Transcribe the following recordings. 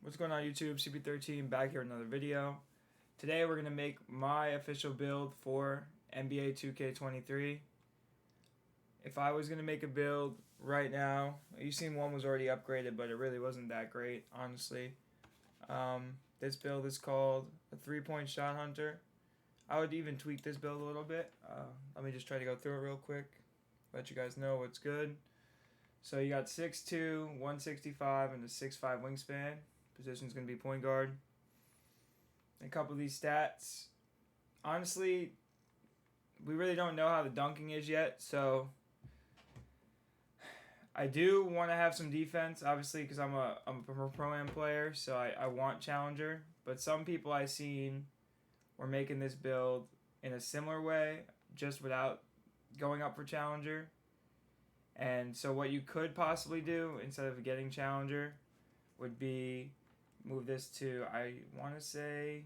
What's going on YouTube? CP13 back here with another video. Today we're going to make my official build for NBA2K23. If I was going to make a build right now, you've seen one was already upgraded, but it really wasn't that great, honestly. This build is called a 3-point shot hunter. I would even tweak this build a little bit. Let me just try to go through it real quick, let you guys know what's good. So you got 6'2", 165, and a 6'5" wingspan. Position's going to be point guard. A couple of these stats. Honestly, we really don't know how the dunking is yet, so I do want to have some defense, obviously, because I'm a pro-am player, so I want challenger. But some people I've seen were making this build in a similar way, just without going up for challenger. And so what you could possibly do instead of getting challenger would be move this to, I want to say,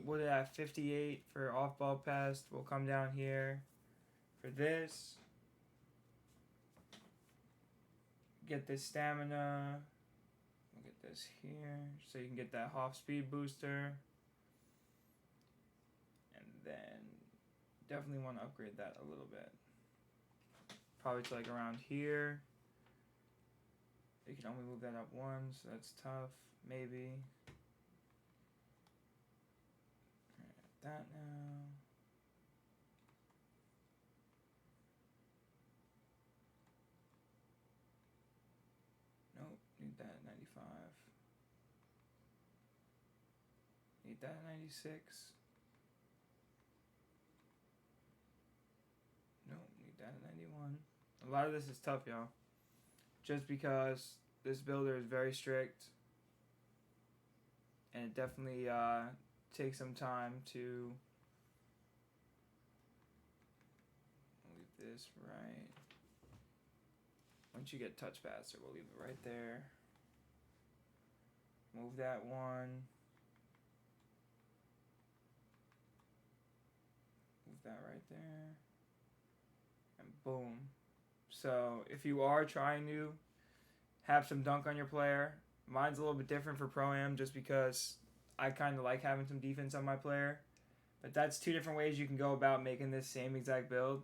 what did I have, 58 for off-ball pass. We'll come down here for this. Get this stamina. We'll get this here so you can get that half speed booster. And then definitely want to upgrade that a little bit. Probably to like around here. You can only move that up once, so that's tough. Maybe. That now. Nope, need that at 95. Need that at 96. Nope, need that at 91. A lot of this is tough, y'all. Just because this builder is very strict. And it definitely takes some time to leave this right. Once you get touch passer, we'll leave it right there. Move that one. Move that right there. And boom. So if you are trying to have some dunk on your player, mine's a little bit different for Pro-Am just because I kind of like having some defense on my player. But that's two different ways you can go about making this same exact build.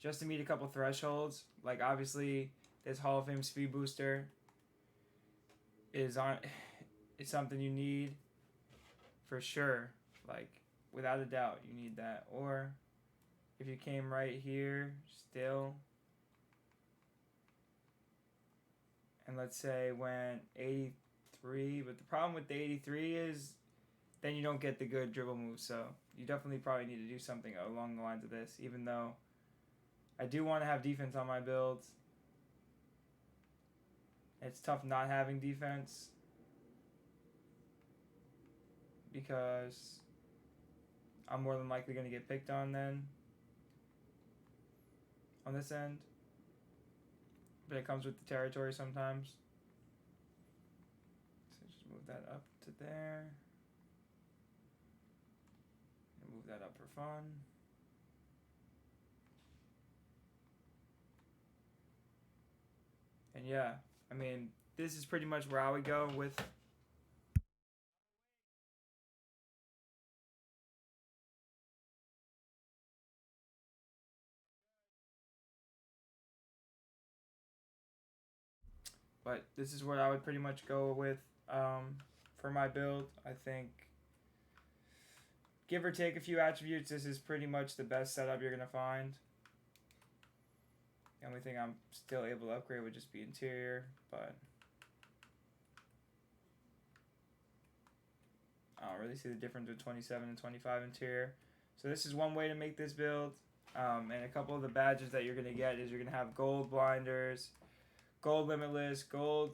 Just to meet a couple thresholds. Like obviously this Hall of Fame speed booster is something you need for sure. Like without a doubt you need that. Or if you came right here still, and let's say went 83, but the problem with the 83 is then you don't get the good dribble moves, so you definitely probably need to do something along the lines of this, even though I do want to have defense on my builds. It's tough not having defense because I'm more than likely going to get picked on then on this end. But it comes with the territory sometimes. So just move that up to there. And move that up for fun. And yeah, I mean, this is pretty much where I would go with. But this is what I would pretty much go with for my build. I think, give or take a few attributes, this is pretty much the best setup you're going to find. The only thing I'm still able to upgrade would just be interior, but I don't really see the difference with 27 and 25 interior. So this is one way to make this build. And a couple of the badges that you're going to get is you're going to have gold blinders, gold limitless, gold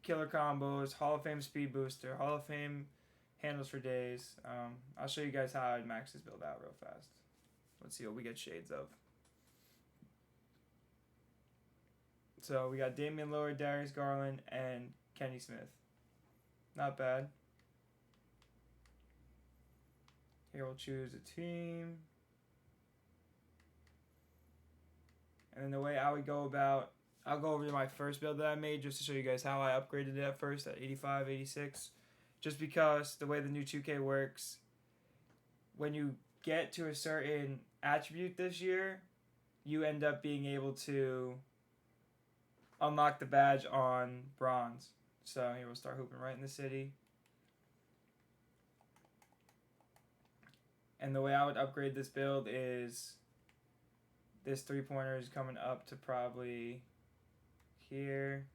killer combos, Hall of Fame speed booster, Hall of Fame handles for days. I'll show you guys how I'd max this build out real fast. Let's see what we get shades of. So we got Damian Lillard, Darius Garland, and Kenny Smith. Not bad. Here we'll choose a team. And then the way I would go about I'll go over to my first build that I made just to show you guys how I upgraded it at first at 85, 86. Just because the way the new 2K works, when you get to a certain attribute this year, you end up being able to unlock the badge on bronze. So here we'll start hooping right in the city. And the way I would upgrade this build is this 3-pointer is coming up to probably here.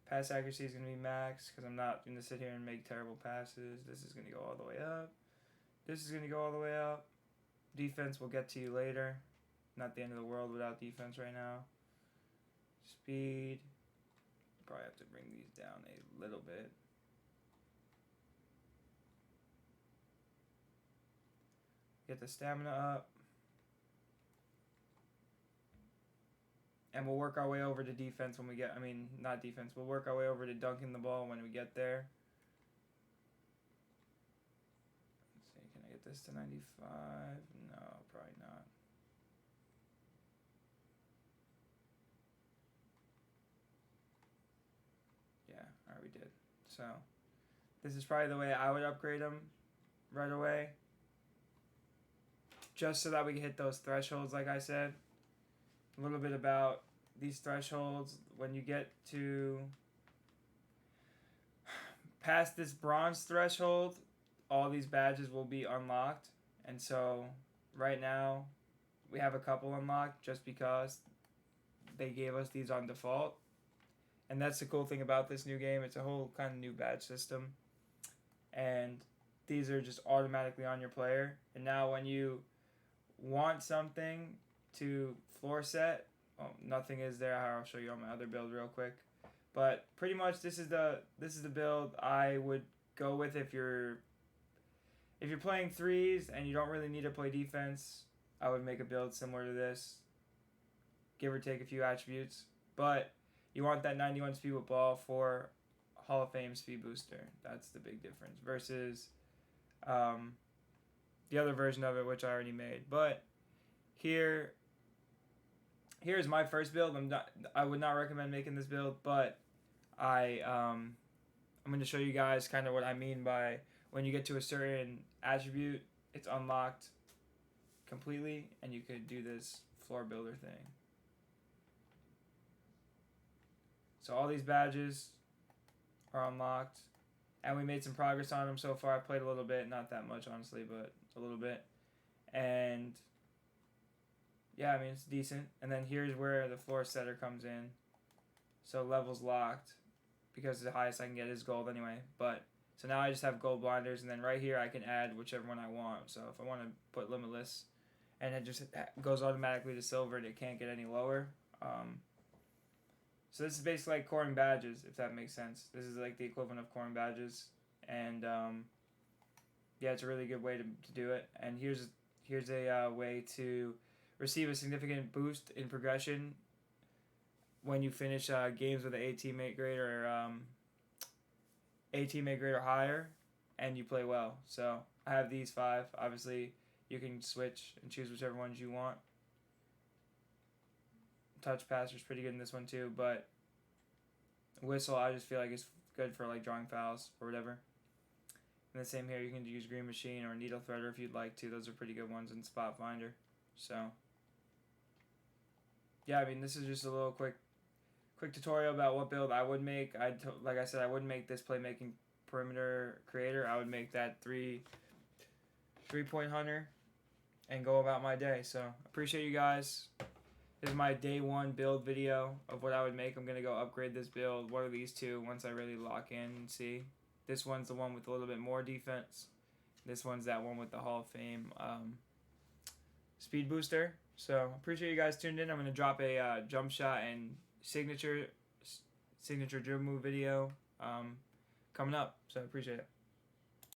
Pass accuracy is going to be max because I'm not going to sit here and make terrible passes. This is going to go all the way up. This is going to go all the way up. Defense we'll get to you later. Not the end of the world without defense right now. Speed. Probably have to bring these down a little bit. Get the stamina up. And we'll work our way over to defense when we get, not defense, we'll work our way over to dunking the ball when we get there. Let's see, can I get this to 95? No, probably not. Yeah, alright, we did. So, this is probably the way I would upgrade them right away. Just so that we can hit those thresholds, like I said. A little bit about these thresholds. When you get to past this bronze threshold, all these badges will be unlocked. And so right now we have a couple unlocked just because they gave us these on default. And that's the cool thing about this new game. It's a whole kind of new badge system. And these are just automatically on your player. And now when you want something to floor set, nothing is there. I'll show you on my other build real quick, but pretty much this is the build I would go with if you're playing threes and you don't really need to play defense. I would make a build similar to this, give or take a few attributes, but you want that 91 speed with ball for Hall of Fame speed booster. That's the big difference versus the other version of it, which I already made. But here's my first build. I would not recommend making this build, but I'm going to show you guys kind of what I mean by when you get to a certain attribute, it's unlocked completely, and you could do this floor builder thing. So all these badges are unlocked, and we made some progress on them so far. I played a little bit, not that much honestly, but a little bit. And yeah, it's decent. And then here's where the floor setter comes in. So levels locked because the highest I can get is gold anyway. But so now I just have gold blinders, and then right here I can add whichever one I want. So if I want to put limitless, and it just goes automatically to silver, and it can't get any lower. So this is basically like coring badges, if that makes sense. This is like the equivalent of coring badges, and yeah, it's a really good way to do it. And here's a way to receive a significant boost in progression when you finish games with an A teammate grade or higher, and you play well. So I have these 5. Obviously, you can switch and choose whichever ones you want. Touch passer is pretty good in this one too, but whistle I just feel like it's good for like drawing fouls or whatever. And the same here, you can use green machine or needle threader if you'd like to. Those are pretty good ones in spot finder. So yeah, this is just a little quick tutorial about what build I would make. Like I said, I wouldn't make this playmaking perimeter creator. I would make that three-point hunter and go about my day. So appreciate you guys. This is my day 1 build video of what I would make. I'm going to go upgrade this build. What are these two once I really lock in and see? This one's the one with a little bit more defense. This one's that one with the Hall of Fame speed booster. So appreciate you guys tuned in. I'm going to drop a jump shot and signature dribble move video coming up. So appreciate it.